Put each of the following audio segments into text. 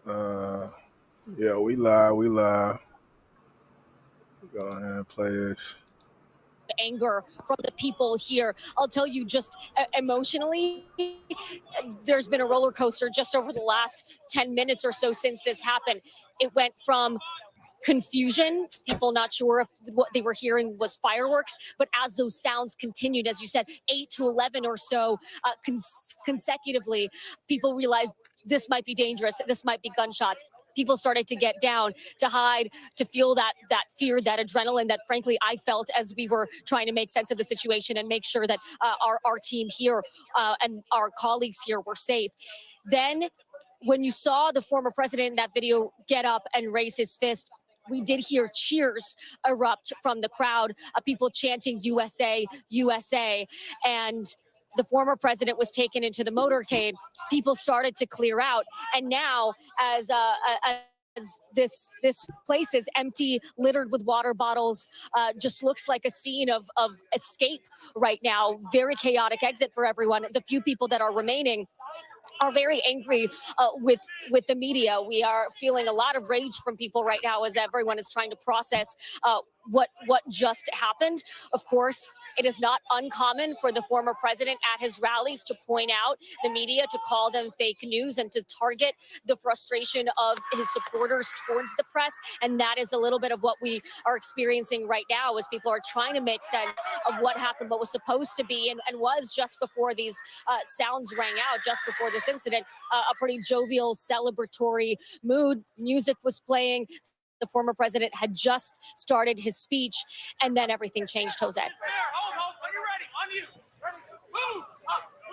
Uh, yeah, we live. We live. Go ahead and play this. Anger from the people here. I'll tell you, just emotionally, there's been a roller coaster just over the last 10 minutes or so since this happened. It went from confusion, people not sure if what they were hearing was fireworks, but as those sounds continued, as you said, 8 to 11 or so consecutively, people realized this might be dangerous, this might be gunshots. People started to get down, to hide, to feel that fear, that adrenaline that frankly I felt as we were trying to make sense of the situation and make sure that our team here and our colleagues here were safe. Then when you saw the former president in that video get up and raise his fist, we did hear cheers erupt from the crowd, people chanting USA, USA. And the former president was taken into the motorcade. People started to clear out. And now, as this place is empty, littered with water bottles, just looks like a scene of escape right now. Very chaotic exit for everyone. The few people that are remaining are very angry with the media. We are feeling a lot of rage from people right now as everyone is trying to process what just happened. Of course, it is not uncommon for the former president at his rallies to point out the media, to call them fake news, and to target the frustration of his supporters towards the press. And that is a little bit of what we are experiencing right now as people are trying to make sense of what happened, what was supposed to be and was just before these sounds rang out, just before this incident, a pretty jovial, celebratory mood. Music was playing. The former president had just started his speech, and then everything changed, Jose.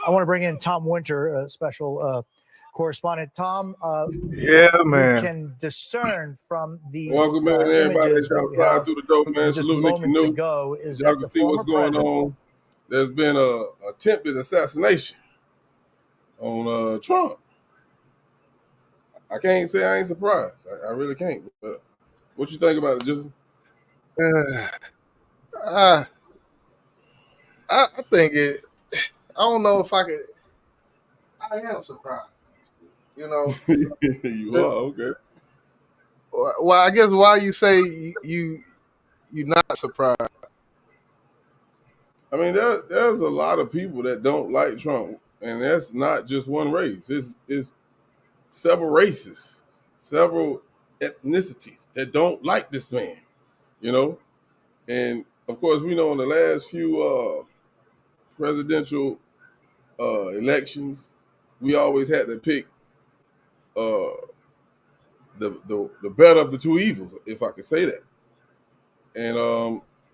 I want to bring in Tom Winter, a special correspondent. Tom, Yeah, man. You can discern from these Welcome in, everybody. images Y'all slide through the door, man. just Salute Nicky moments New. ago is Y'all that can the see what's former going on. There's been a attempted assassination on Trump. I can't say I ain't surprised. I really can't. But what you think about it, Justin? I think it. I don't know if I could. I am surprised. You know. You are okay. Well, I guess why you say you're not surprised. I mean, there's a lot of people that don't like Trump, and that's not just one race. It's several races, several ethnicities that don't like this man, you know? And, of course, we know in the last few presidential elections, we always had to pick the better of the two evils, if I could say that.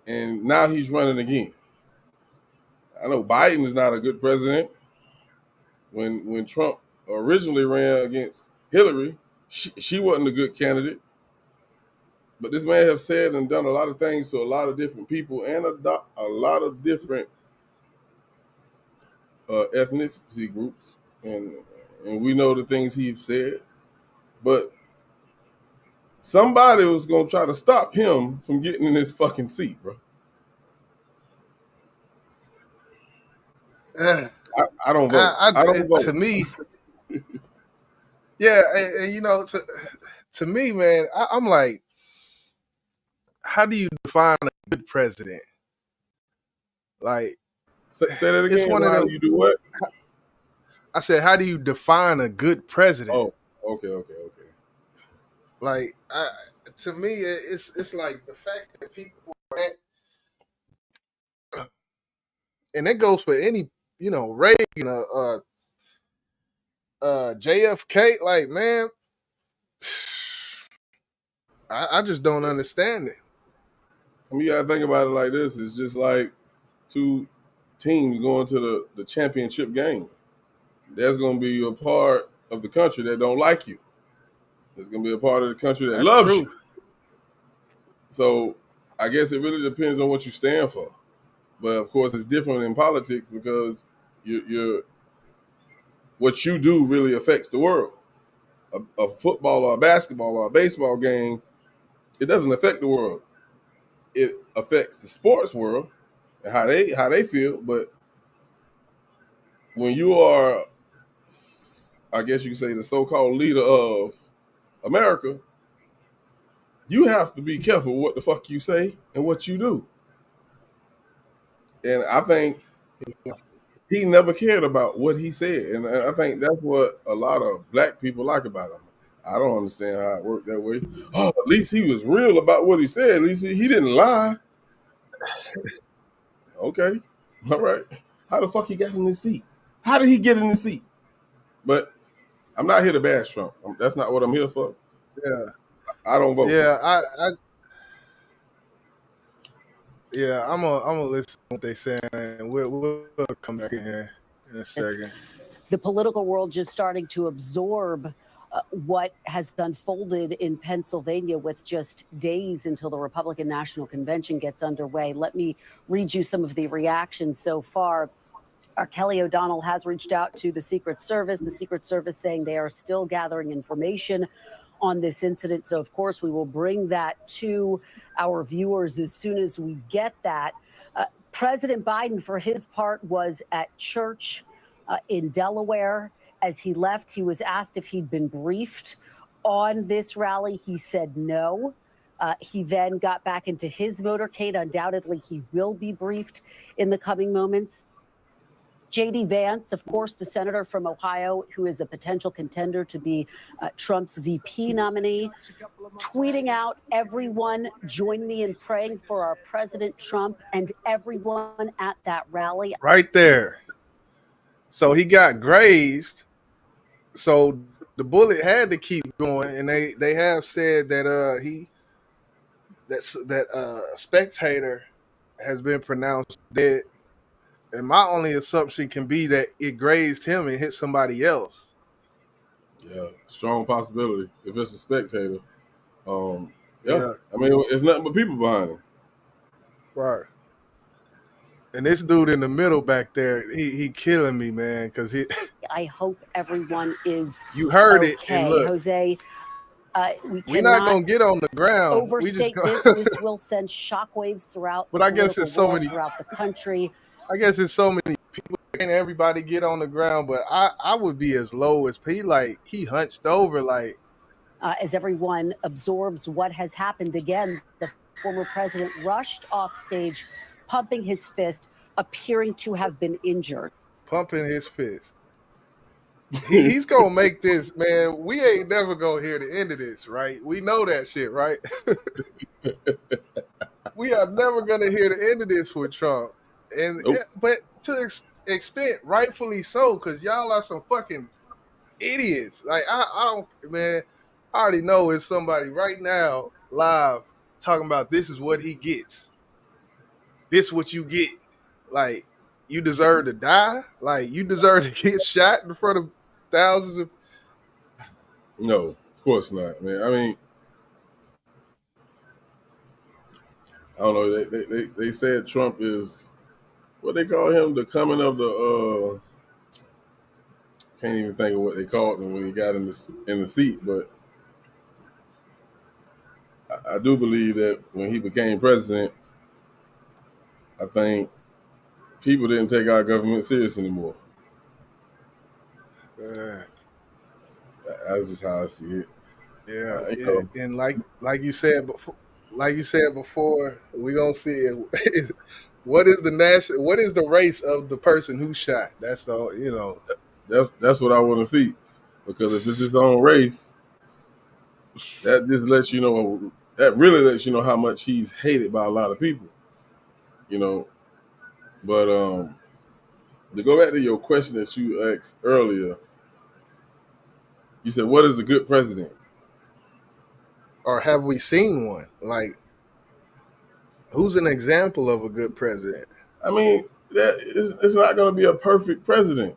And now he's running again. I know Biden is not a good president. When Trump originally ran against Hillary, she wasn't a good candidate. But this man has said and done a lot of things to a lot of different people and a lot of different ethnicity groups, and we know the things he's said. But somebody was gonna try to stop him from getting in his fucking seat, bro. I don't vote. I don't vote. To me, yeah, and you know, to me, man, I'm like, how do you define a good president? Like, say that again. It's one of them. You do what? I said, how do you define a good president? Oh, okay. Like, to me, it's like the fact that people are at, and that goes for any, you know, Reagan, JFK. Like, man, I just don't understand it. I mean, you gotta think about it like this. It's just like two teams going to the championship game. There's gonna be a part of the country that don't like you. There's gonna be a part of the country that loves you. So I guess it really depends on what you stand for. But of course, it's different in politics because you're what you do really affects the world. A football or a basketball or a baseball game, it doesn't affect the world. It affects the sports world and how they feel. But when you are, I guess you could say, the so-called leader of America, you have to be careful what the fuck you say and what you do. And I think he never cared about what he said. And I think that's what a lot of black people like about him. I don't understand how it worked that way. Oh, at least he was real about what he said. At least he didn't lie. Okay. All right. How the fuck he got in the seat? How did he get in the seat? But I'm not here to bash Trump. That's not what I'm here for. Yeah. I don't vote. Yeah, I'm gonna listen to what they saying, and we'll come back in here in a second. The political world just starting to absorb what has unfolded in Pennsylvania with just days until the Republican National Convention gets underway. Let me read you some of the reactions so far. Kelly O'Donnell has reached out to the Secret Service saying they are still gathering information on this incident. So, of course, we will bring that to our viewers as soon as we get that. President Biden, for his part, was at church in Delaware. As he left, he was asked if he'd been briefed on this rally. He said no. He then got back into his motorcade. Undoubtedly, he will be briefed in the coming moments. J.D. Vance, of course, the senator from Ohio, who is a potential contender to be Trump's VP nominee, tweeting out, "Everyone join me in praying for our President Trump," and everyone at that rally. Right there. So he got grazed. So the bullet had to keep going, and they have said that that spectator has been pronounced dead. And my only assumption can be that it grazed him and hit somebody else. Yeah, strong possibility if it's a spectator. Yeah. I mean, it's nothing but people behind him. Right. And this dude in the middle back there, he killing me, man, because he. I hope everyone is. You heard it, okay. and look, Jose. We're not gonna get on the ground. Overstate this. This will send shockwaves throughout. But I guess it's so many throughout the country. I guess it's so many people. Can't everybody get on the ground? But I would be as low as he hunched over like. As everyone absorbs what has happened again, the former president rushed off stage, pumping his fist, appearing to have been injured. Pumping his fist. He's gonna make this, man. We ain't never gonna hear the end of this, right? We know that shit, right? We are never gonna hear the end of this with Trump, and Nope. but to extent, rightfully so, because y'all are some fucking idiots. Like I don't, man. I already know it's somebody right now live talking about this is what he gets. This what you get. Like you deserve to die. Like you deserve to get shot in front of thousands of. No, of course not, man. I mean, I don't know. They said Trump is what they call him, the coming of the. Can't even think of what they called him when he got in the seat, but I do believe that when he became president, I think people didn't take our government serious anymore. That's just how I see it. Yeah, and like you said before, we gonna see it. What is the race of the person who shot? That's all, That's what I want to see, because if it's his own race, that just lets you know. That really lets you know how much he's hated by a lot of people. But to go back to your question that you asked earlier, you said, "What is a good president?" Or have we seen one? Like, who's an example of a good president? I mean, it's not going to be a perfect president.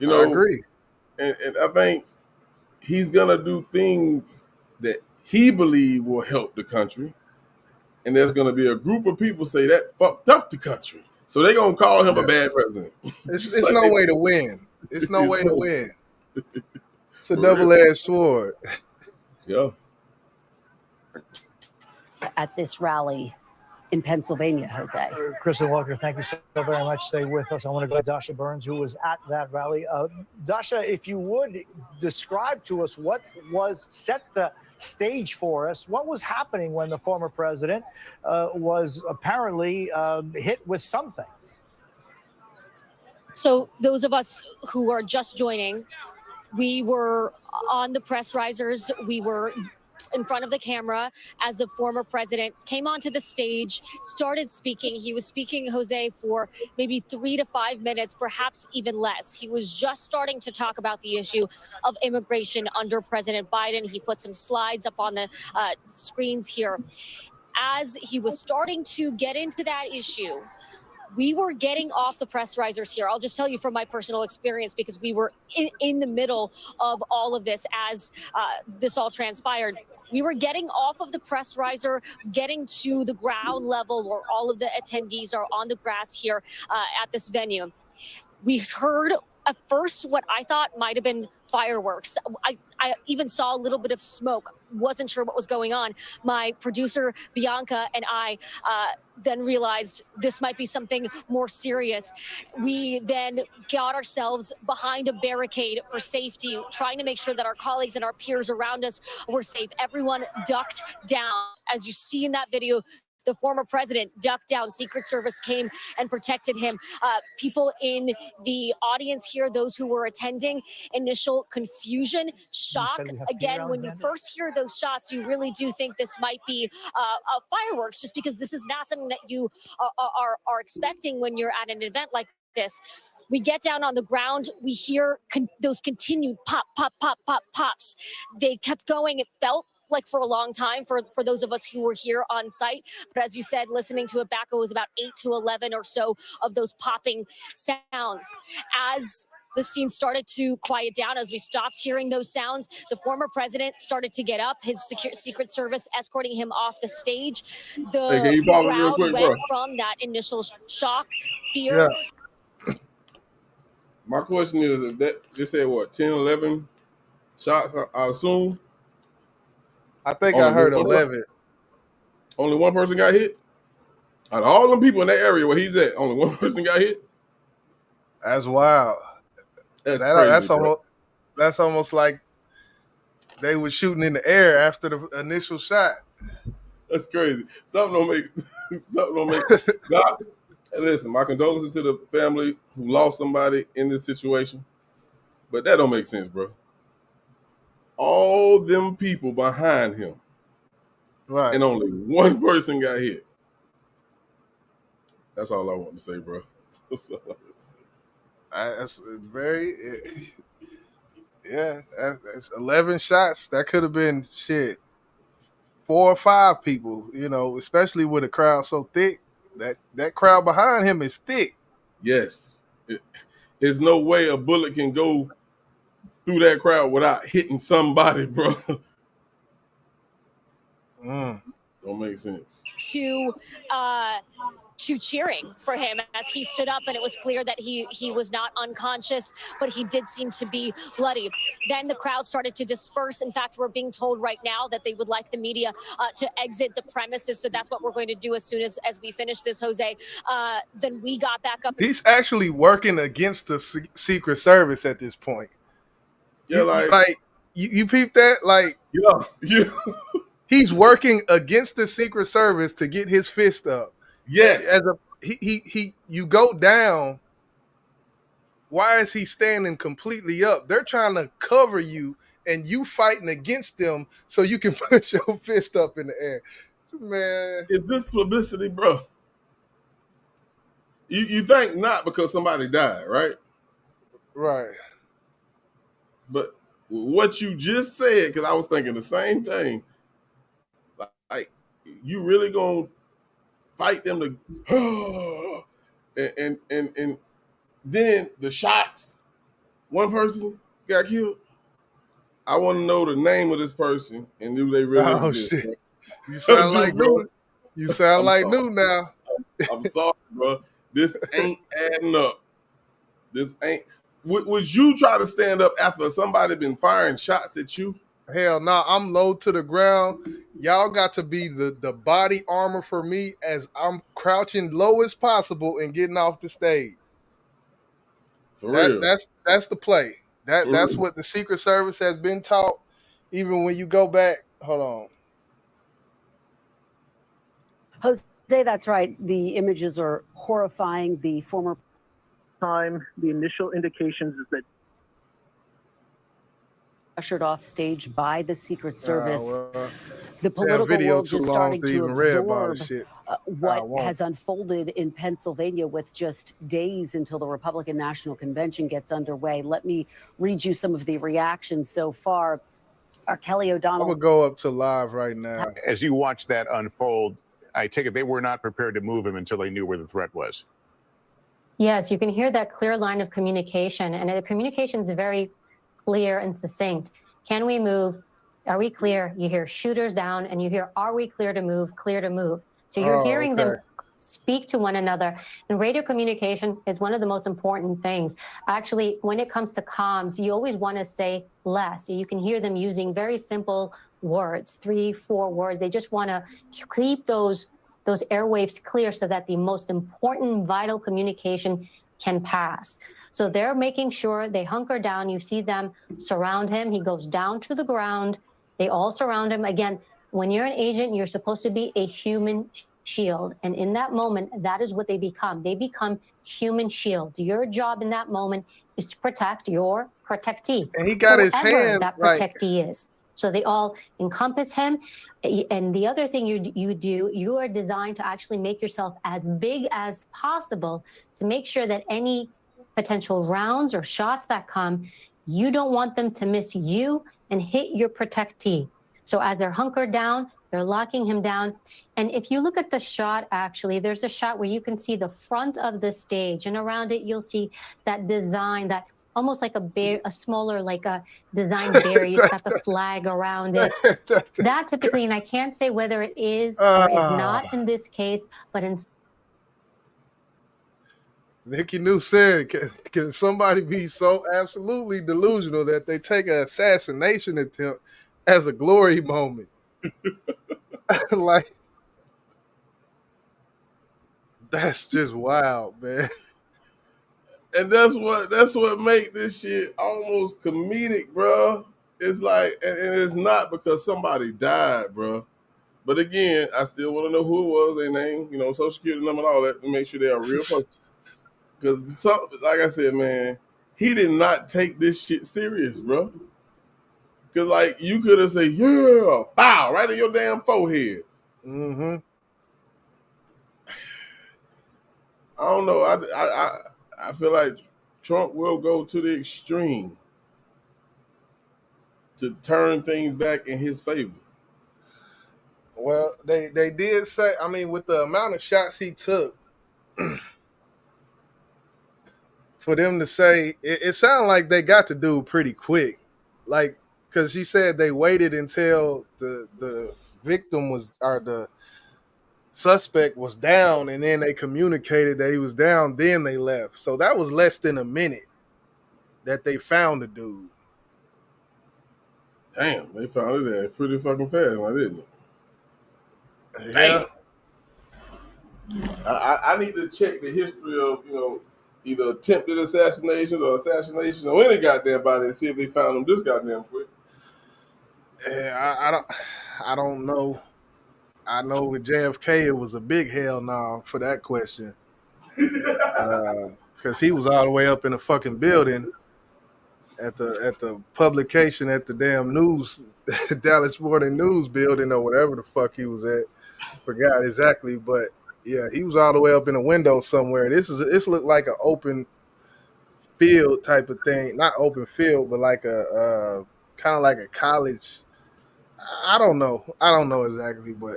I agree. And I think he's going to do things that he believes will help the country. And there's going to be a group of people say that fucked up the country. So they're going to call him a bad president. It's like no way to win. It's no way to win. It's a double-edged sword. Yeah. At this rally in Pennsylvania, Jose. Kristen Walker, thank you so very much. Stay with us. I want to go to Dasha Burns, who was at that rally. Dasha, if you would describe to us what was set the stage for us, what was happening when the former president was apparently hit with something. So those of us who are just joining, we were on the press risers. We were in front of the camera as the former president came onto the stage, started speaking. He was speaking, Jose, for maybe 3 to 5 minutes, perhaps even less. He was just starting to talk about the issue of immigration under President Biden. He put some slides up on the screens here. As he was starting to get into that issue, we were getting off the press risers here. I'll just tell you from my personal experience, because we were in the middle of all of this as this all transpired. We were getting off of the press riser, getting to the ground level where all of the attendees are on the grass here at this venue. We heard at first what I thought might have been fireworks. I even saw a little bit of smoke, wasn't sure what was going on. My producer, Bianca, and I then realized this might be something more serious. We then got ourselves behind a barricade for safety, trying to make sure that our colleagues and our peers around us were safe. Everyone ducked down. As you see in that video, the former president ducked down. Secret Service came and protected him. People in the audience here, those who were attending, initial confusion, shock. Again, when you first hear those shots, you really do think this might be fireworks, just because this is not something that you are expecting when you're at an event like this. We get down on the ground. We hear those continued pop, pop, pop, pop, pops. They kept going. It felt like for a long time for those of us who were here on site. But as you said, listening to it back, it was about 8 to 11 or so of those popping sounds. As the scene started to quiet down, as we stopped hearing those sounds, the former president started to get up, his Secret Service escorting him off the stage. Hey, can you pause it real crowd quick, went bro? from that initial shock, fear. Yeah. My question is, if that they said what, 10, 11 shots, I assume? I think I heard 11. Only one person got hit? Out of all them people in that area where he's at, only one person got hit? That's wild. That's crazy. That's almost like they were shooting in the air after the initial shot. That's crazy. Something don't make God. Listen, my condolences to the family who lost somebody in this situation. But that don't make sense, bro. All them people behind him. Right. And only one person got hit. That's all I want to say, bro. That's all I want to say. It's very, yeah. That's 11 shots. That could have been shit. 4 or 5 people. You know, especially with a crowd so thick. That crowd behind him is thick. Yes, there's no way a bullet can go through that crowd without hitting somebody, bro. Don't make sense. To cheering for him as he stood up, and it was clear that he was not unconscious, but he did seem to be bloody. Then the crowd started to disperse. In fact, we're being told right now that they would like the media to exit the premises, so that's what we're going to do as soon as we finish this, Jose. Then we got back up. He's actually working against the Secret Service at this point. Yeah, you peep that? Like, yeah. He's working against the Secret Service to get his fist up. Yes. You go down. Why is he standing completely up? They're trying to cover you, and you fighting against them so you can put your fist up in the air. Man. Is this publicity, bro? You think not, because somebody died, right? Right. But what you just said, because I was thinking the same thing, like, you really gonna fight them to and then the shots, one person got killed. I want to know the name of this person and who they really exist. Shit. You sound like new. You sound like new now. I'm sorry, bro. This ain't adding up. This ain't. Would you try to stand up after somebody been firing shots at you Hell no, I'm low to the ground. Y'all got to be the body armor for me as I'm crouching low as possible and getting off the stage. For real. That's the play. For That's real. what the Secret Service has been taught. Even when you go back, hold on. Jose, that's right. The images are horrifying. The former time, the initial indications is that ushered off stage by the Secret Service. Well, The political video world too just long starting to to even read about absorb this shit. what has unfolded in Pennsylvania with just days until the Republican National Convention gets underway. Let me read you some of the reactions so far. Kelly O'Donnell. I'm gonna go up to live right now. As you watch that unfold, I take it they were not prepared to move him until they knew where the threat was. Yes, you can hear that clear line of communication, and the communication is very clear and succinct. Can we move? Are we clear? You hear shooters down, and you hear, are we clear to move? Clear to move. So you're hearing them speak to one another. And radio communication is one of the most important things. Actually, when it comes to comms, you always want to say less. You can hear them using very simple words, 3, 4 words. They just want to keep those airwaves clear so that the most important vital communication can pass. So they're making sure they hunker down. You see them surround him. He goes down to the ground. They all surround him. Again, when you're an agent, you're supposed to be a human shield. And in that moment, that is what they become. They become human shield. Your job in that moment is to protect your protectee. And he got his hand that protectee is. So they all encompass him. And the other thing you do, you are designed to actually make yourself as big as possible to make sure that any potential rounds or shots that come, you don't want them to miss you and hit your protectee. So as they're hunkered down, they're locking him down. And if you look at the shot, actually, there's a shot where you can see the front of the stage, and around it, you'll see that design, that almost like a bear, a smaller, like a designed bear. You've got the flag around it. That typically, and I can't say whether it is or is not in this case, but in Nikki New said, can somebody be so absolutely delusional that they take an assassination attempt as a glory moment? Like, that's just wild, man. And that's what make this shit almost comedic, bro. It's like, and it's not because somebody died, bro. But again, I still want to know who it was, their name, social security number and all that, to make sure they are real person. Because, like I said, man, he did not take this shit serious, bro. Because, like, you could have said, yeah, bow, right in your damn forehead. Mm-hmm. I don't know. I feel like Trump will go to the extreme to turn things back in his favor. Well, they did say, I mean, with the amount of shots he took, for them to say, it sounded like they got the dude pretty quick. Like, because she said they waited until the victim was, or the suspect was down, and then they communicated that he was down, then they left. So that was less than a minute that they found the dude. Damn, they found his ass pretty fucking fast, didn't it? Yeah. I need to check the history of, either attempted assassinations or assassinations or any goddamn body and see if they found him this goddamn quick. Yeah, I don't know. I know with JFK it was a big hell no for that question. Because he was all the way up in the fucking building at the publication at the damn news, Dallas Morning News building or whatever the fuck he was at. Forgot exactly, but yeah, he was all the way up in a window somewhere. This looked like an open field type of thing. Not open field, but like a kind of like a college. I don't know exactly, but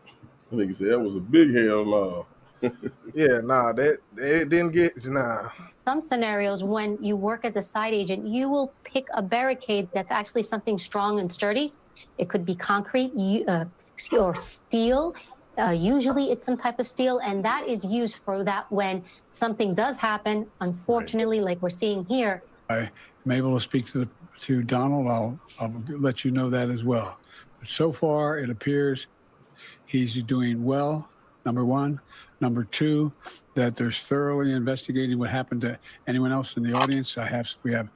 I think he said that was a big hell no. Yeah, they didn't get Some scenarios, when you work as a side agent, you will pick a barricade that's actually something strong and sturdy. It could be concrete or steel. Usually it's some type of steel, and that is used for that when something does happen, unfortunately, like we're seeing here. I'm able to speak to Donald, I'll let you know that as well. But so far, it appears he's doing well, number one. Number two, that they're thoroughly investigating what happened to anyone else in the audience. We have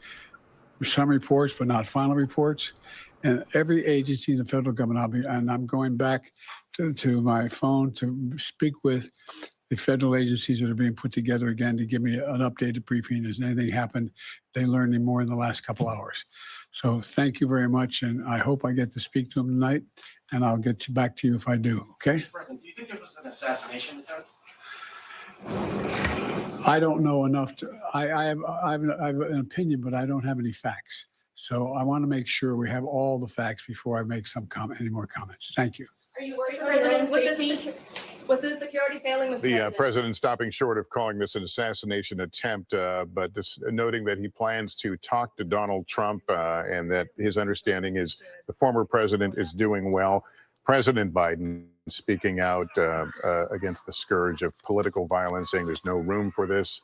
some reports, but not final reports. And every agency in the federal government, I'm going back to my phone to speak with the federal agencies that are being put together again to give me an updated briefing. Has anything happened? They learned any more in the last couple hours. So thank you very much, and I hope I get to speak to them tonight, and I'll get back to you if I do, okay? Mr. President, do you think there was an assassination attempt? I don't know enough I have an opinion, but I don't have any facts. So I want to make sure we have all the facts before I make any more comments. Thank you. Are you worried, President, with the security failing? The president stopping short of calling this an assassination attempt, but just noting that he plans to talk to Donald Trump and that his understanding is the former president is doing well. President Biden speaking out against the scourge of political violence, saying there's no room for this.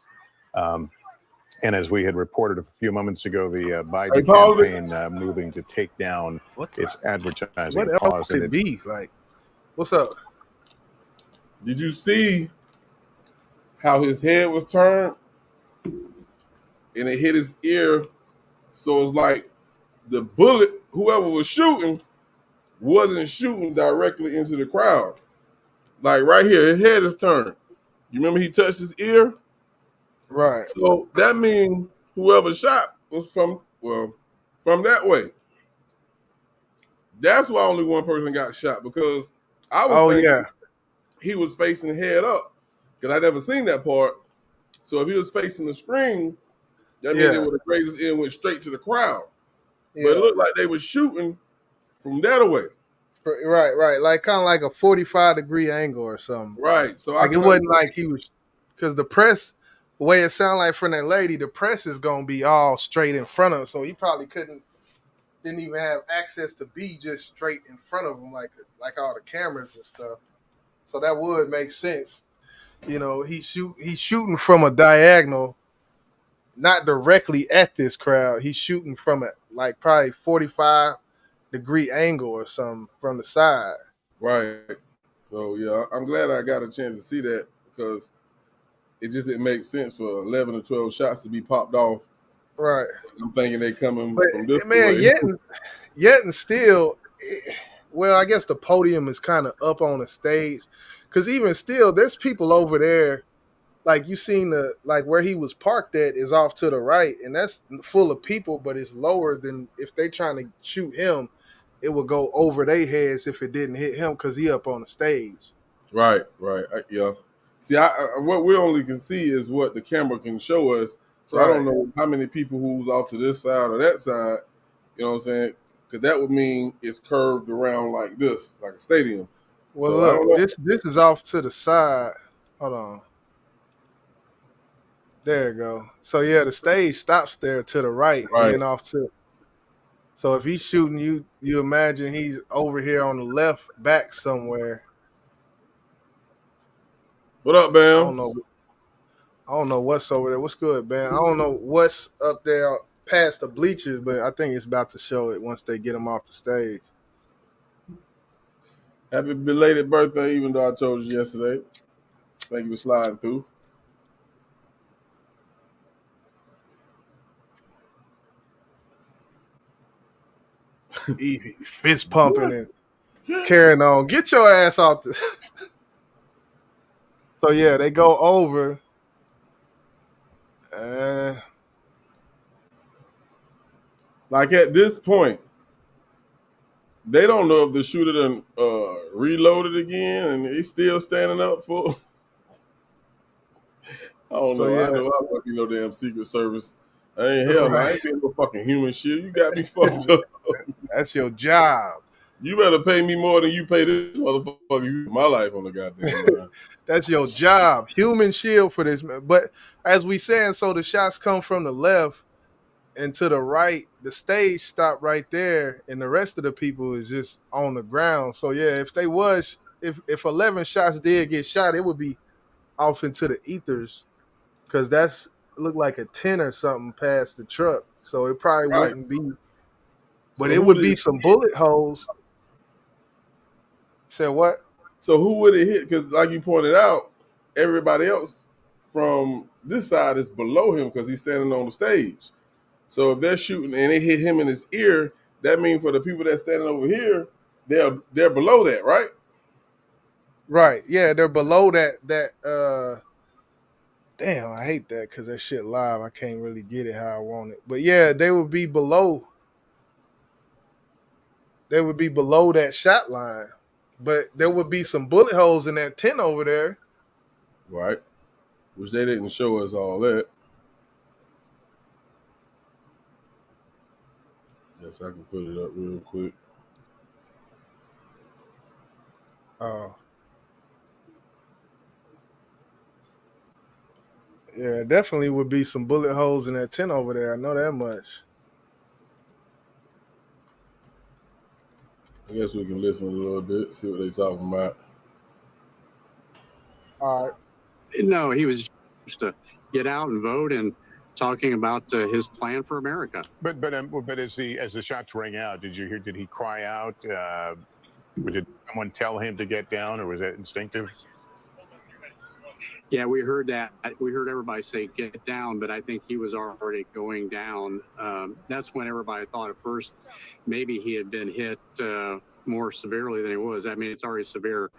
And as we had reported a few moments ago, the Biden campaign moving to take down its advertising. What else could it be? Like, what's up? Did you see how his head was turned and it hit his ear? So it's like the bullet, whoever was shooting, wasn't shooting directly into the crowd. Like right here, his head is turned. You remember he touched his ear? Right. So that means whoever shot was from that way. That's why only one person got shot, because I was thinking he was facing head up, because I never seen that part. So if he was facing the screen, that means it would have grazed his ear and went straight to the crowd. Yeah. But it looked like they were shooting from that away. Right. Like kind of like a 45-degree angle or something. Right. So like it wasn't like he was, because the press, the way it sounded like from that lady, the press is gonna be all straight in front of him, so he probably didn't even have access to be just straight in front of him like all the cameras and stuff. So that would make sense. You know, he's shooting from a diagonal, not directly at this crowd. He's shooting from like probably 45-degree angle or something from the side. Right. So yeah, I'm glad I got a chance to see that, because it just didn't make sense for 11 or 12 shots to be popped off. Right. I'm thinking they coming from this way. Yet and still, well, I guess the podium is kind of up on the stage, because even still, there's people over there. Like you seen like where he was parked at is off to the right, and that's full of people, but it's lower than if they trying to shoot him. It would go over their heads if it didn't hit him, because he up on the stage. Right. Yeah. See, what we only can see is what the camera can show us. So I don't know how many people who's off to this side or that side. You know what I'm saying? Because that would mean it's curved around like this, like a stadium. Well, so look, this is off to the side. Hold on. There you go. So yeah, the stage stops there to the right. And then off to. So if he's shooting, you imagine he's over here on the left back somewhere. What up, Bam? I don't know what's over there. What's good, Bam? I don't know what's up there past the bleachers, but I think it's about to show it once they get him off the stage. Happy belated birthday, even though I told you yesterday. Thank you for sliding through. Fist pumping and carrying on. Get your ass off the. So yeah, they go over. Like at this point, they don't know if the shooter done reloaded again and he's still standing up for. I don't know. I know I fucking no damn Secret Service. I ain't hell no. I ain't being no fucking human shit. You got me fucked up. That's your job. You better pay me more than you pay this motherfucker. My life on the goddamn line. That's your job. Human shield for this man. But as we saying, so the shots come from the left and to the right. The stage stopped right there, and the rest of the people is just on the ground. So yeah, if 11 shots did get shot, it would be off into the ethers, because that's looked like a 10 or something past the truck. so it probably Right. wouldn't be. So But it who would did be it some hit? bullet holes. Said what? So who would it hit? Because like you pointed out, everybody else from this side is below him because he's standing on the stage. So if they're shooting and it hit him in his ear, that means for the people that's standing over here, they're below that, right? Right. Yeah, they're below that. Damn, I hate that because that shit live. I can't really get it how I want it. But yeah, they would be below. They would be below that shot line. But there would be some bullet holes in that tent over there. Right. Which they didn't show us all that. Yes, I can put it up real quick. Oh. Yeah, definitely would be some bullet holes in that tent over there. I know that much. I guess we can listen a little bit, see what they're talking about. All right. No, he was just to get out and vote and talking about his plan for America. But as the shots rang out, did you hear? Did he cry out? Did someone tell him to get down, or was that instinctive? Yeah, we heard that. We heard everybody say "get down," but I think he was already going down. That's when everybody thought at first maybe he had been hit more severely than he was. I mean, it's already severe.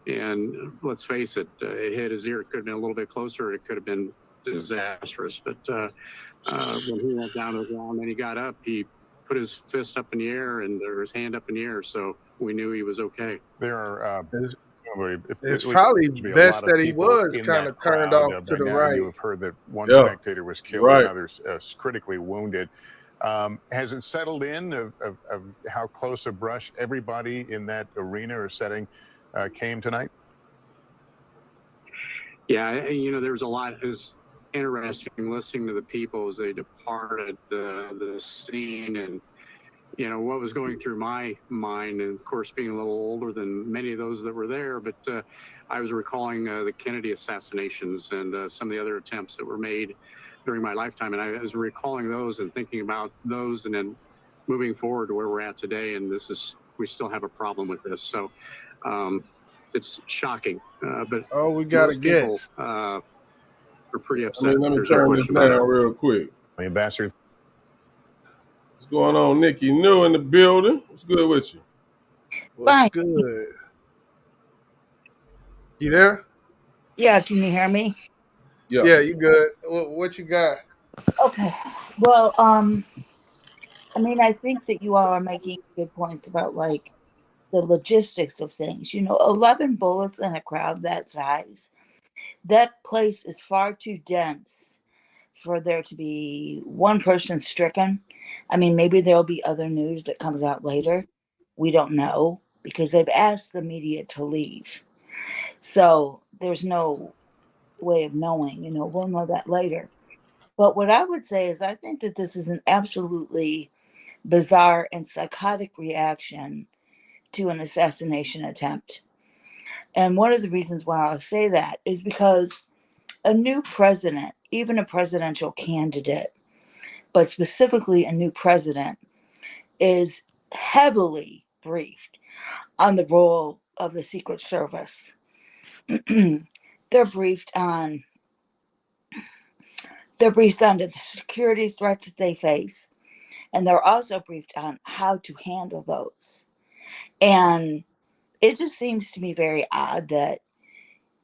And let's face it, it hit his ear. It could have been a little bit closer. It could have been disastrous. But when he went down to the ground and he got up, he put his fist up in the air or his hand up in the air. So we knew he was okay. There are. It's probably best that he was kind of turned off to the right. You have heard that one spectator was killed, and others critically wounded. Has it settled in of how close a brush everybody in that arena or setting came tonight? Yeah, there was a lot. It was interesting listening to the people as they departed the scene, and what was going through my mind, and of course being a little older than many of those that were there, but I was recalling the Kennedy assassinations and some of the other attempts that were made during my lifetime, and I was recalling those and thinking about those, and then moving forward to where we're at today, and we still have a problem with this. So it's shocking, but we got a guest. Are pretty upset. Let me turn this down real quick. Ambassador, what's going on, Nikki? New in the building. What's good with you? What's good? You there? Yeah, can you hear me? Yeah, you good. What you got? Okay. Well, I mean, I think that you all are making good points about like the logistics of things. 11 bullets in a crowd that size. That place is far too dense for there to be one person stricken. I mean, maybe there'll be other news that comes out later. We don't know because they've asked the media to leave. So there's no way of knowing, we'll know that later. But what I would say is I think that this is an absolutely bizarre and psychotic reaction to an assassination attempt. And one of the reasons why I'll say that is because a new president, even a presidential candidate, but specifically a new president, is heavily briefed on the role of the Secret Service. They're briefed on the security threats that they face, and they're also briefed on how to handle those. And it just seems to me very odd that,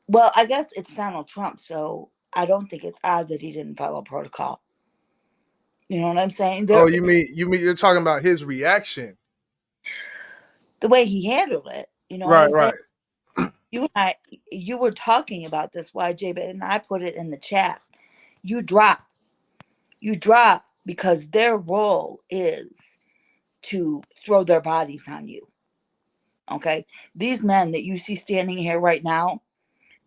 well, I guess it's Donald Trump, so I don't think it's odd that he didn't follow protocol. You know what I'm saying? You mean you're talking about his reaction? The way he handled it, right, right. You were talking about this, YJ, and I put it in the chat. You drop because their role is to throw their bodies on you. Okay? These men that you see standing here right now,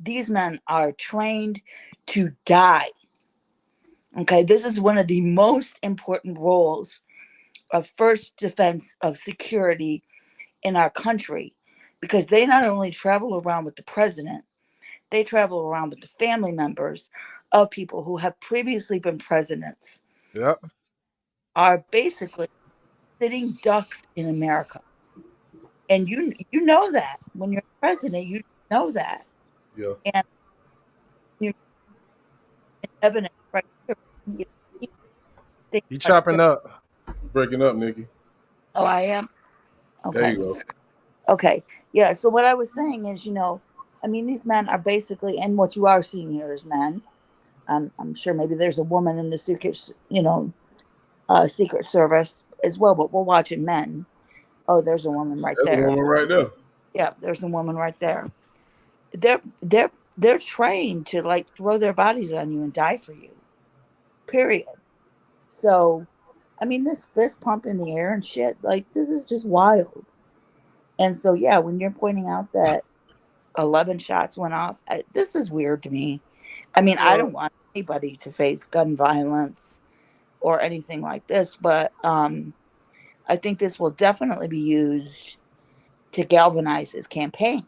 these men are trained to die. Okay? This is one of the most important roles of first defense of security in our country, because they not only travel around with the president, they travel around with the family members of people who have previously been presidents. Yep. are basically sitting ducks in America. And you know that when you're president, you know that. Yeah. And you're evidence right here. You chopping up. Breaking up, Nikki. Oh, I am? There Okay. you go. Okay. Yeah. So what I was saying is, I mean, these men are basically, and what you are seeing here is men. I'm sure maybe there's a woman in the Secret Service as well, but we're watching men. Oh, there's a woman right That's a there. woman right there. Yeah, there's a woman right there. They're trained to like throw their bodies on you and die for you. Period. So, I mean, this fist pump in the air and shit, like this is just wild. And so, yeah, when you're pointing out that 11 shots went off, this is weird to me. I mean, I Well, don't want anybody to face gun violence or anything like this, but I think this will definitely be used to galvanize his campaign.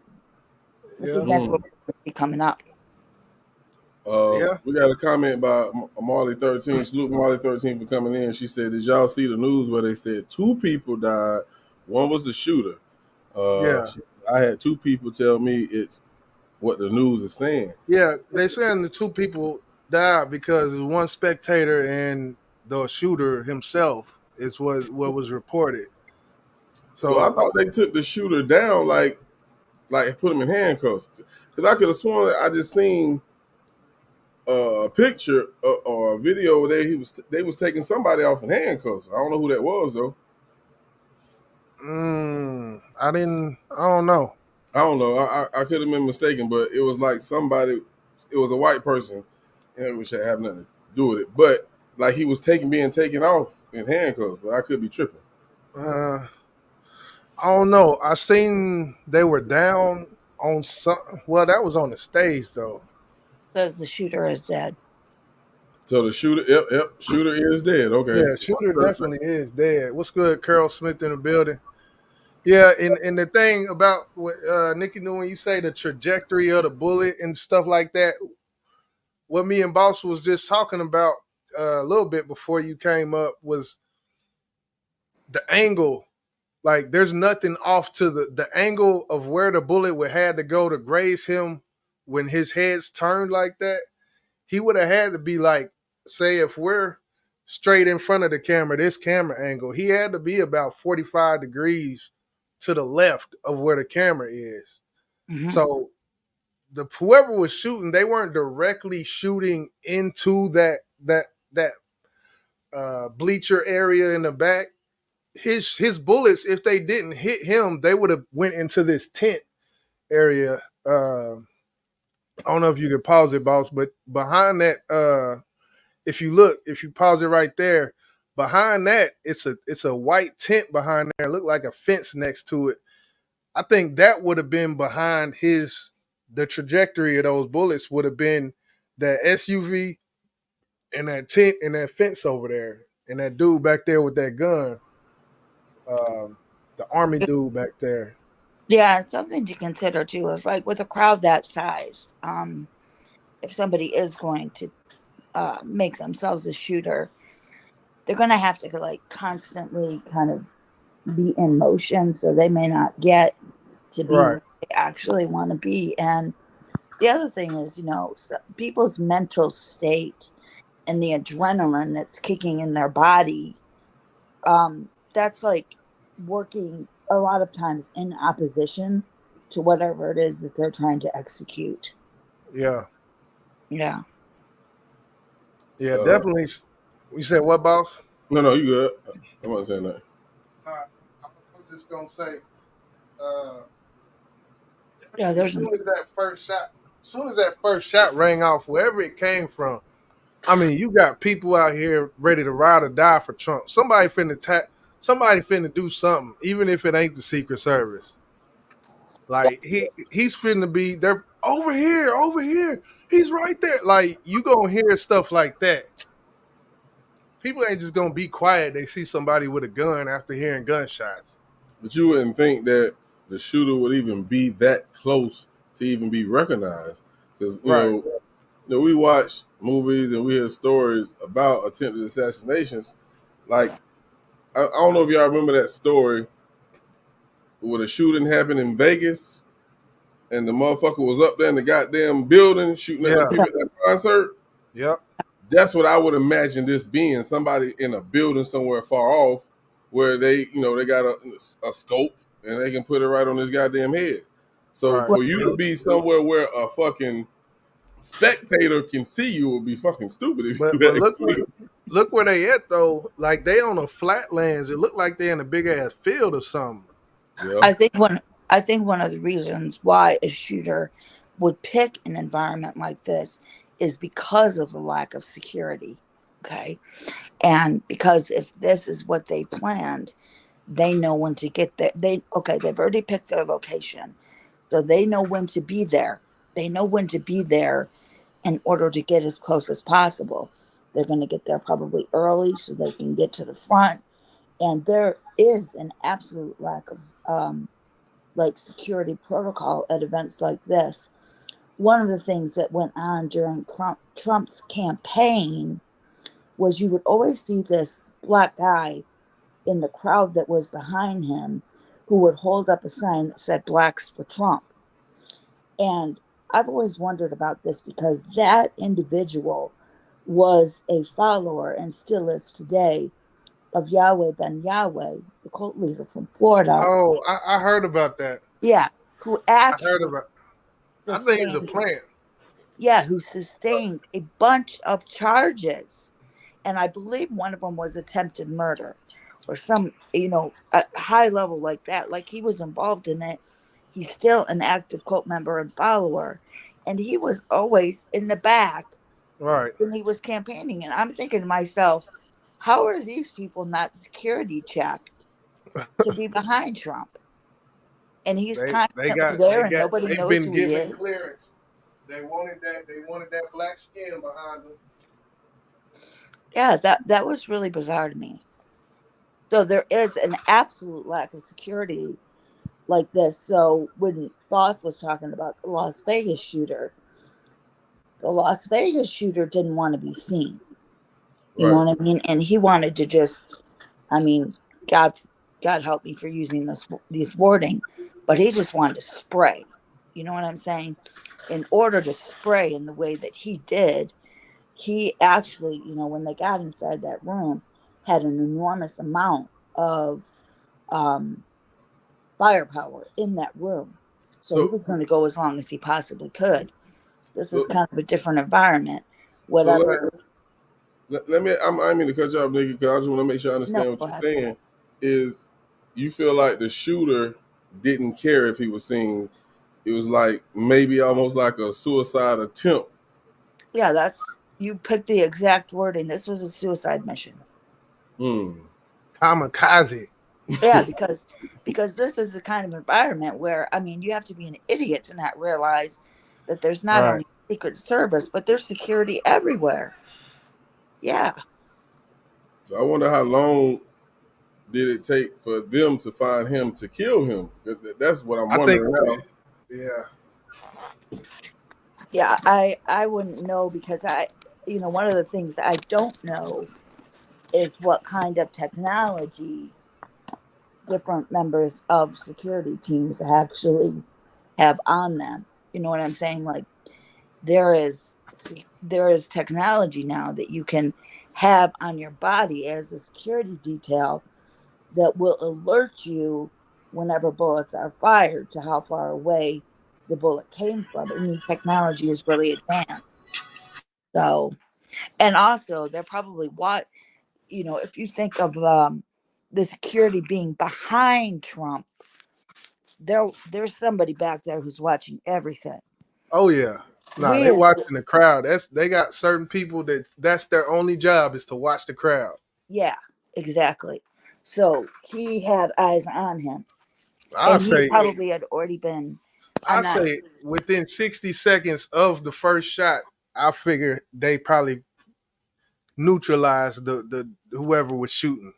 I think that's what will be coming up. Yeah. We got a comment by Marley 13. Salute Marley 13 for coming in. She said, "Did y'all see the news where they said 2 people died? One was the shooter." Yeah. I had 2 people tell me it's what the news is saying. Yeah. They saying the 2 people died because one spectator and the shooter himself is what was reported. So I So thought they took the shooter down, like put him in handcuffs, because I could have sworn that I just seen a picture or a video where they was taking somebody off in handcuffs. I don't know who that was though. I don't know. I don't know. I could have been mistaken, but it was like somebody. It was a white person, which had have nothing to do with it. But like he was being taken off in handcuffs, but I could be tripping. I don't know. I seen they were down on some. Well, that was on the stage though. Says the shooter is dead. So the shooter, shooter is dead. Okay, Yeah, shooter definitely is dead. What's good, Carol Smith in the building? Yeah, and the thing about what Nikki knew when you say the trajectory of the bullet and stuff like that, what me and Boss was just talking about a little bit before you came up was the angle. Like, there's nothing off to the angle of where the bullet would had to go to graze him when his head's turned like that. He would have had to be like, say, if we're straight in front of the camera, this camera angle, he had to be about 45 degrees to the left of where the camera is. Mm-hmm. So whoever was shooting, they weren't directly shooting into that bleacher area in the back. His bullets, if they didn't hit him, they would have went into this tent area. I don't know if you can pause it, boss, but behind that, if you pause it right there, behind that, it's a white tent behind there. It looked like a fence next to it. I think that would have been behind the trajectory of those bullets would have been that SUV and that tent and that fence over there and that dude back there with that gun. The army dude back there. Yeah, it's something to consider too. Is like with a crowd that size, if somebody is going to make themselves a shooter, they're going to have to like constantly kind of be in motion, so they may not get to be Right. where they actually want to be. And the other thing is, people's mental state and the adrenaline that's kicking in their body, that's like working a lot of times in opposition to whatever it is that they're trying to execute. Yeah. Yeah. Yeah, definitely. You said what, boss? No, you good. I wasn't saying that. I was just gonna say, Yeah, as soon as that first shot rang off, wherever it came from, I mean, you got people out here ready to ride or die for Trump. Somebody finna do something, even if it ain't the Secret Service. Like he's finna be there over here. He's right there. Like you gonna hear stuff like that. People ain't just gonna be quiet. They see somebody with a gun after hearing gunshots. But you wouldn't think that the shooter would even be that close to even be recognized, because Right. we watch movies and we hear stories about attempted assassinations. Like I don't know if y'all remember that story where the shooting happened in Vegas and the motherfucker was up there in the goddamn building shooting at Yeah. them people at that concert. Yep. That's what I would imagine this being, somebody in a building somewhere far off where they, they got a scope and they can put it right on his goddamn head. So Right. for you to be somewhere where a fucking spectator can see you would be fucking stupid if But you look ask me. look where they at though. Like they on a flatlands. It looked like they in a big ass field or something. Yeah. I think one of the reasons why a shooter would pick an environment like this is because of the lack of security. Okay. And because if this is what they planned, they know when to get there. They've already picked their location. So they know when to be there. They know when to be there in order to get as close as possible. They're going to get there probably early so they can get to the front. And there is an absolute lack of security protocol at events like this. One of the things that went on during Trump's campaign was you would always see this black guy in the crowd that was behind him who would hold up a sign that said "Blacks for Trump." And I've always wondered about this because that individual was a follower and still is today of Yahweh Ben Yahweh, the cult leader from Florida. Oh, I heard about that. Yeah, who I heard actually about. I think it's a sustained, plant. who sustained a bunch of charges. And I believe one of them was attempted murder or some, a high level like that. Like he was involved in it. He's still an active cult member and follower. And he was always in the back Right. when he was campaigning. And I'm thinking to myself, how are these people not security checked to be behind Trump? And he's constantly there and nobody they've knows been who he given is. clearance. They wanted that black skin behind them. Yeah, that was really bizarre to me. So there is an absolute lack of security like this. So when Boss was talking about the Las Vegas shooter didn't want to be seen. You know Right. what I mean? And he wanted to just, I mean, God help me for using this wording, but he just wanted to spray. You know what I'm saying? In order to spray in the way that he did, he actually, when they got inside that room, had an enormous amount of firepower in that room. So he So was going to go as long as he possibly could. This is so kind of a different environment. so Whatever. let me I mean to cut you off, nigga, because I just want to make sure I No, understand what go you're ahead. saying. Is you feel like the shooter didn't care if he was seen? It was like maybe almost like a suicide attempt. Yeah, you picked the exact wording. This was a suicide mission. Kamikaze. Yeah, because this is the kind of environment where, I mean, you have to be an idiot to not realize that there's not Right. only Secret Service, but there's security everywhere. Yeah. So I wonder how long did it take for them to find him to kill him? That's what I'm I think. wondering now. Yeah. Yeah, I wouldn't know because one of the things I don't know is what kind of technology different members of security teams actually have on them. You know what I'm saying? Like there is technology now that you can have on your body as a security detail that will alert you whenever bullets are fired to how far away the bullet came from. I mean, technology is really advanced. So, and also they're probably if you think of the security being behind Trump, there's somebody back there who's watching everything. Oh yeah. Nah, We they as watching the crowd. They got certain people that's their only job is to watch the crowd. Yeah, exactly. So he had eyes on him, I and he say probably had already been. I I'm not. say within 60 seconds of the first shot, I figure they probably neutralized the whoever was shooting.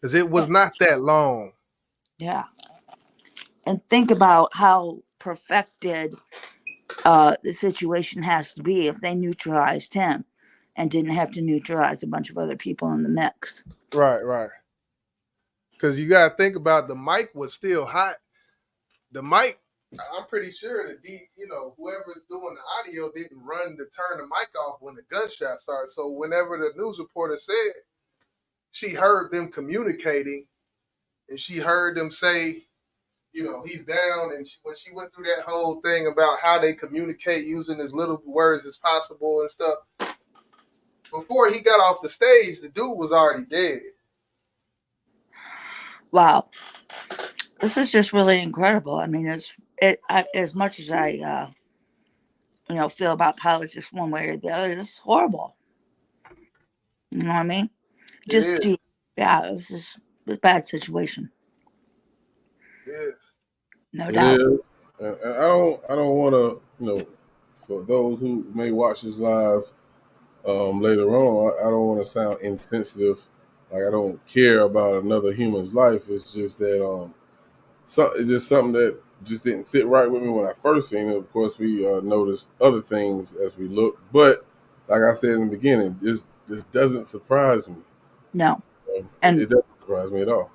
Because it was not that long. Yeah, and think about how perfected the situation has to be if they neutralized him, and didn't have to neutralize a bunch of other people in the mix. Right, right. Because you got to think about the mic was still hot. The mic, I'm pretty sure whoever's doing the audio didn't run to turn the mic off when the gunshot started. So whenever the news reporter said she heard them communicating and she heard them say, he's down. And when she went through that whole thing about how they communicate using as little words as possible and stuff, before he got off the stage, the dude was already dead. Wow, this is just really incredible. I mean, as much as I feel about politics one way or the other, it's horrible. You know what I mean? It Just is. yeah, it was just a bad situation. It is. No It doubt. is. And I don't want to, for those who may watch this live later on, I don't want to sound insensitive. Like I don't care about another human's life. It's just that it's just something that just didn't sit right with me when I first seen it. Of course, we noticed other things as we look, but like I said in the beginning, this doesn't surprise me. No. It doesn't surprise me at all.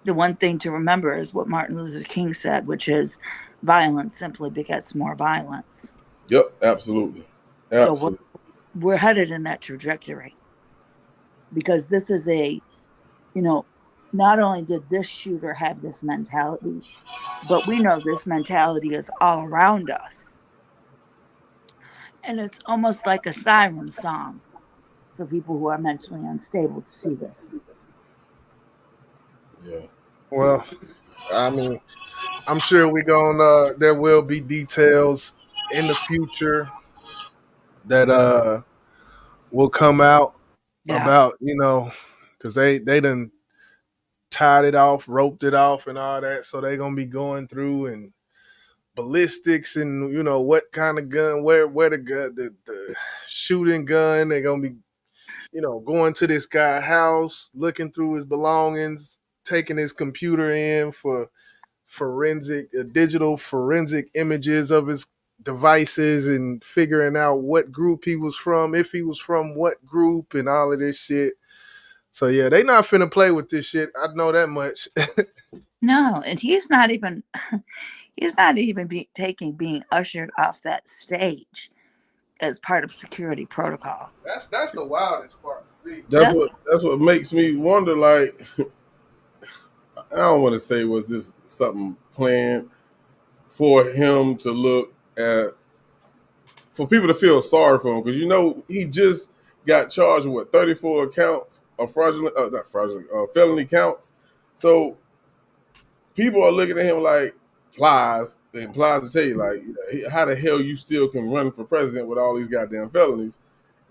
The one thing to remember is what Martin Luther King said, which is violence simply begets more violence. Yep, absolutely. So we're headed in that trajectory because this is not only did this shooter have this mentality, but we know this mentality is all around us. And it's almost like a siren song for people who are mentally unstable to see this. Yeah. Well, I mean, I'm sure there will be details in the future that will come out about, because they done tied it off, roped it off and all that. So they're gonna be going through and ballistics and what kind of gun, where the gun, the shooting gun. They're gonna be going to this guy's house, looking through his belongings, taking his computer in for digital forensic images of his devices and figuring out what group he was from, if he was from what group and all of this shit. So yeah, they not finna play with this shit. I know that much. No, and he's not even being ushered off that stage as part of security protocol. That's the wildest part to me. That's what makes me wonder. Like, I don't want to say was this something planned for him to look at, for people to feel sorry for him, because he just got charged with 34 counts of felony counts. So people are looking at him like Plies to tell you like, how the hell you still can run for president with all these goddamn felonies?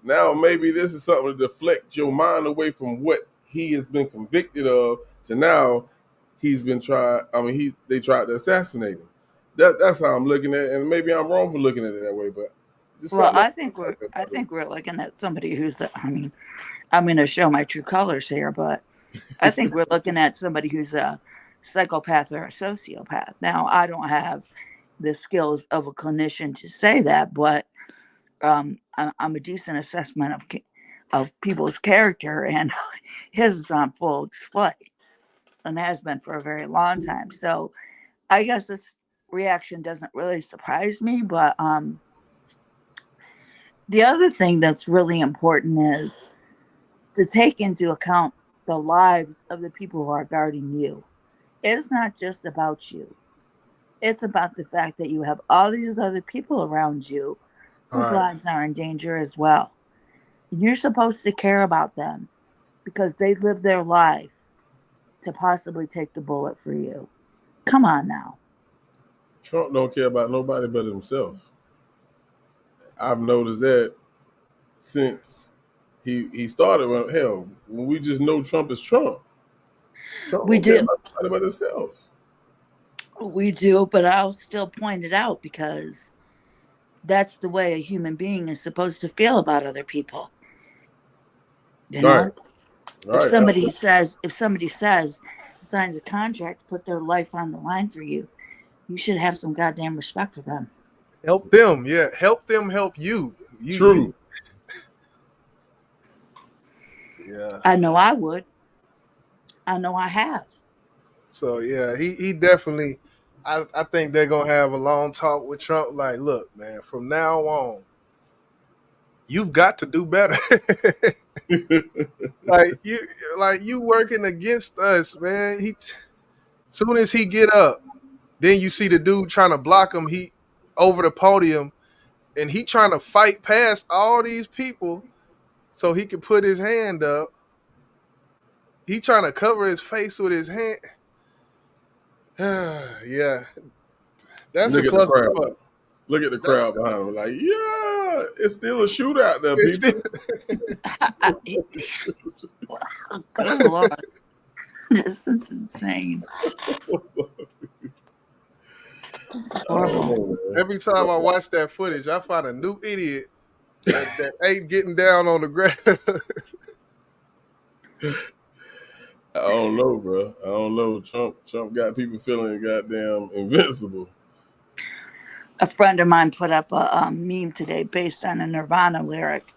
Now maybe this is something to deflect your mind away from what he has been convicted of to now he's been tried. I mean, they tried to assassinate him. That's how I'm looking at it, and maybe I'm wrong for looking at it that way, but well, I think we're looking at somebody who's I'm going to show my true colors here, but I think we're looking at somebody who's a psychopath or a sociopath. Now, I don't have the skills of a clinician to say that, but I'm a decent assessment of people's character, and his is on full display, and has been for a very long time. So, I guess this reaction doesn't really surprise me, but the other thing that's really important is to take into account the lives of the people who are guarding you. It's not just about you. It's about the fact that you have all these other people around you whose lives are in danger as well. You're supposed to care about them because they live their life to possibly take the bullet for you. Come on now. Trump don't care about nobody but himself. I've noticed that since he started. When we just know Trump is Trump. Trump We don't care do. about nobody but himself. We do, but I'll still point it out because that's the way a human being is supposed to feel about other people. You know? Right. If somebody says signs a contract, put their life on the line for you, you should have some goddamn respect for them. Help them, yeah. Help them help you. True. Yeah. I know I would. I know I have. So yeah, he definitely. I think they're gonna have a long talk with Trump. Like, look, man, from now on, you've got to do better. like you working against us, man. Soon as he get up, then you see the dude trying to block him. He over the podium, and he trying to fight past all these people so he can put his hand up. He trying to cover his face with his hand. Yeah, that's Look a at the crowd. clusterfuck. Look at the crowd behind him. Like, yeah, it's still a shootout there, people. Good Lord. This is insane. This is horrible. Every time I watch that footage, I find a new idiot that ain't getting down on the ground. I don't know, bro. I don't know. Trump got people feeling goddamn invincible. A friend of mine put up a meme today based on a Nirvana lyric,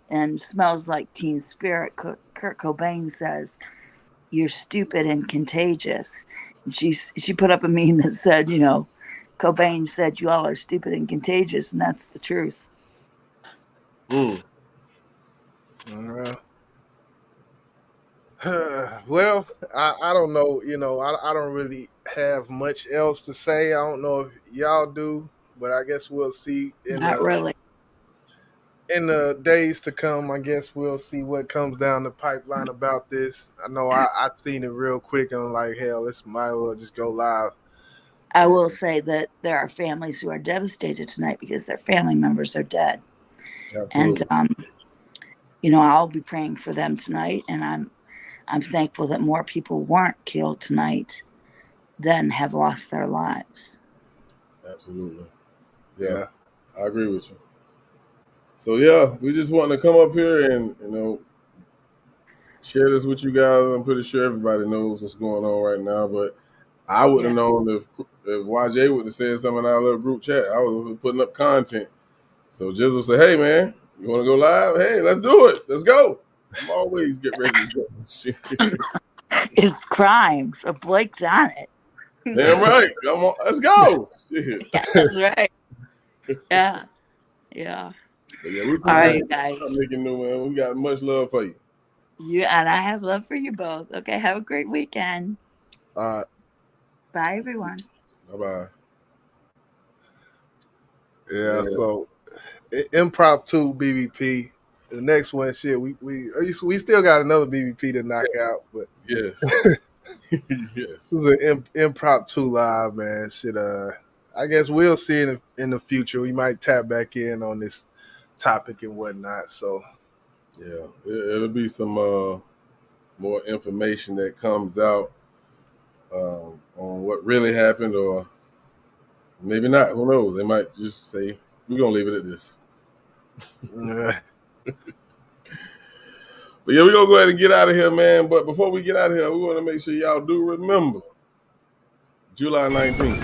and Smells Like Teen Spirit. Kurt Cobain says, "You're stupid and contagious." And she put up a meme that said, you know, Cobain said, "You all are stupid and contagious," and that's the truth. Well, I don't know. You know, I don't really have much else to say. I don't know if y'all do, but I guess we'll see. Not really. In the days to come, I guess we'll see what comes down the pipeline about this. I know I seen it real quick, and I'm like, hell, this might as well just go live. I will say that there are families who are devastated tonight because their family members are dead. Absolutely. And you know, I'll be praying for them tonight, and I'm thankful that more people weren't killed tonight than have lost their lives. Absolutely. Yeah, I agree with you. So yeah, we just want to come up here and, you know, share this with you guys. I'm pretty sure everybody knows what's going on right now, but I wouldn't have known if YJ would have said something in our little group chat. I was putting up content. So Jizzle said, "Hey man, you want to go live? Hey, let's do it. Let's go." I'm always get ready to go. Shit. It's crime, so Blake's on it. Damn right. Come on, let's go. Shit. Yeah, that's right. Yeah. But yeah, we all right, guys. Making new, man. We got much love for you. And I have love for you both. Okay, have a great weekend. All right. Bye, everyone. Bye-bye. Yeah. So impromptu BBP. The next one, shit, we still got another BBP to knock out, but yes. This is an impromptu live, man. Shit, I guess we'll see it in the future. We might tap back in on this topic and whatnot. So, yeah, it'll be some more information that comes out on what really happened, or maybe not. Who knows? They might just say, "We're gonna leave it at this." But yeah, we're gonna go ahead and get out of here, man. But before we get out of here, we want to make sure y'all do remember July 19th.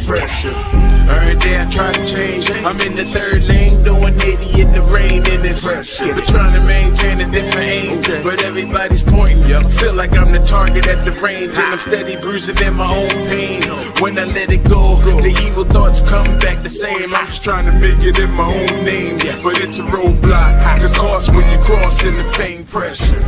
Pressure. Every day I try to change. I'm in the third lane doing 80 in the rain, and it's but trying to maintain a different aim. But everybody's pointing. Feel like I'm the target at the range, and I'm steady bruising in my own pain. When I let it go, the evil thoughts come back the same. I'm just trying to make it in my own name, but it's a roadblock. The cost when you cross in the fame pressure.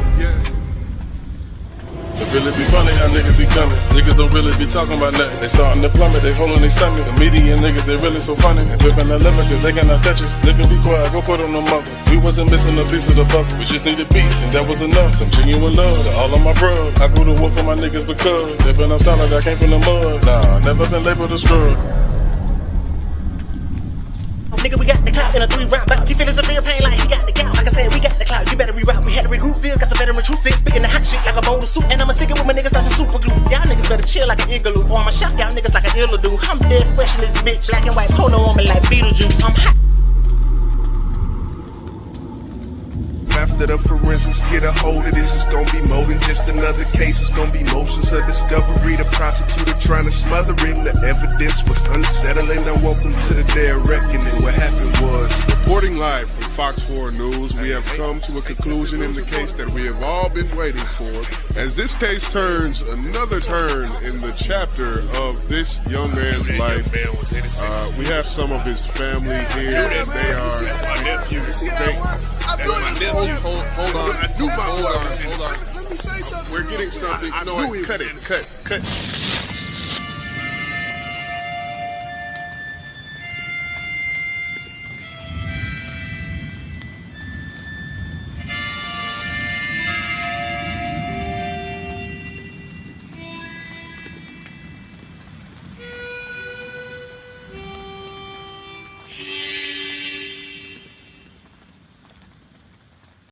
It really be funny how niggas be coming. Niggas don't really be talking about nothing. They starting to plummet, they holding their stomach. The media niggas, they really so funny. They flipping the limit cause they cannot touch us. Nigga be quiet, go put on the muzzle. We wasn't missing a piece of the puzzle. We just needed peace and that was enough. Some genuine love to all of my bros. I go to war for my niggas because they been up solid, I came from the mud. Nah, never been labeled a scrub. Nigga, we got the clout in a 3-round bout. He feeling severe pain like he got the gout. Like I said, we got the clout. You better reroute. We had to regroup. Feels got some veteran truth. Spitting the hot shit like a bowl of soup. And I'ma stick it with my niggas like some super glue. Y'all niggas better chill like an igloo. Or I'ma shock y'all niggas like an illa do. I'm dead fresh in this bitch. Black and white polo on me like Beetlejuice. I'm hot. after the forensics get a hold of this, it's gonna be more than just another case. It's gonna be motions of discovery. The prosecutor trying to smother him. The evidence was unsettling. Now welcome to the day of reckoning. What happened was, reporting live from Fox 4 News, we have come to a conclusion in the case that we have all been waiting for. As this case turns another turn in the chapter of this young man's life, we have some of his family here, and they are. That's my nephew. Hold on. Let me say something. We're getting something. You know what? Cut it.